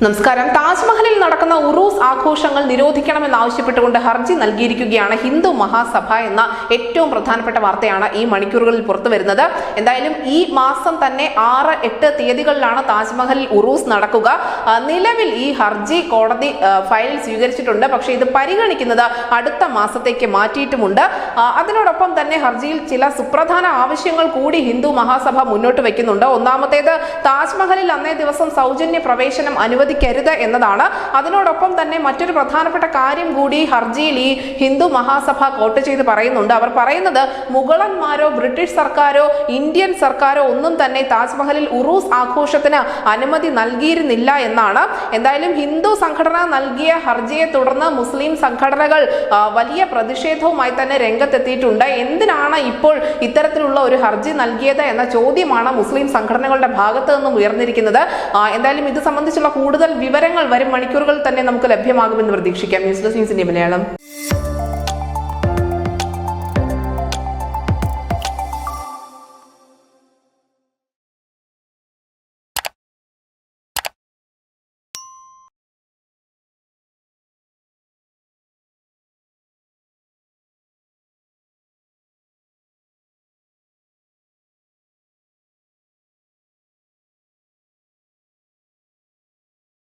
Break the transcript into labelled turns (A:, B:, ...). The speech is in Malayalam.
A: നമസ്കാരം. താജ്മഹലിൽ നടക്കുന്ന ഉറൂസ് ആഘോഷങ്ങൾ നിരോധിക്കണമെന്നാവശ്യപ്പെട്ടുകൊണ്ട് ഹർജി നൽകിയിരിക്കുകയാണ് ഹിന്ദു മഹാസഭ എന്ന ഏറ്റവും പ്രധാനപ്പെട്ട വാർത്തയാണ് ഈ മണിക്കൂറുകളിൽ പുറത്തു വരുന്നത്. എന്തായാലും ഈ മാസം തന്നെ 6-8 തീയതികളിലാണ് താജ്മഹലിൽ ഉറൂസ് നടക്കുക. നിലവിൽ ഈ ഹർജി കോടതി ഫയൽ സ്വീകരിച്ചിട്ടുണ്ട്. പക്ഷേ ഇത് പരിഗണിക്കുന്നത് അടുത്ത മാസത്തേക്ക് മാറ്റിയിട്ടുമുണ്ട്. അതിനോടൊപ്പം തന്നെ ഹർജിയിൽ ചില സുപ്രധാന ആവശ്യങ്ങൾ കൂടി ഹിന്ദു മഹാസഭ മുന്നോട്ട് വയ്ക്കുന്നുണ്ട്. ഒന്നാമത്തേത്, താജ്മഹലിൽ അന്നേ ദിവസം സൗജന്യ പ്രവേശനം അനുവദിക്കരുത് എന്നതാണ്. അതിനോടൊപ്പം തന്നെ മറ്റൊരു പ്രധാനപ്പെട്ട കാര്യം കൂടി ഹർജിയിൽ ഈ ഹിന്ദു മഹാസഭ കോട്ട് ചെയ്ത് പറയുന്നുണ്ട്. അവർ പറയുന്നത് മുഗളന്മാരോ ബ്രിട്ടീഷ് സർക്കാരോ ഇന്ത്യൻ സർക്കാരോ ഒന്നും തന്നെ താജ്മഹലിൽ ഉറൂസ് ആഘോഷത്തിന് അനുമതി നൽകിയിരുന്നില്ല എന്നാണ്. എന്തായാലും ഹിന്ദു സംഘടന നൽകിയ ഹർജിയെ തുടർന്ന് മുസ്ലിം സംഘടനകൾ വലിയ പ്രതിഷേധവുമായി തന്നെ രംഗത്തെത്തിയിട്ടുണ്ട്. എന്തിനാണ് ഇപ്പോൾ ഇത്തരത്തിലുള്ള ഒരു ഹർജി നൽകിയത് എന്ന ചോദ്യമാണ് മുസ്ലിം സംഘടനകളുടെ ഭാഗത്ത് നിന്നും ഉയർന്നിരിക്കുന്നത്. എന്തായാലും ഇത് സംബന്ധിച്ചുള്ള കൂടുതൽ വിവരങ്ങൾ വരും മണിക്കൂറുകളിൽ തന്നെ നമുക്ക് ലഭ്യമാകുമെന്ന് പ്രതീക്ഷിക്കാം. ന്യൂസ് ഡെസ്ക് ന്യൂസിന്റെ മലയാളം.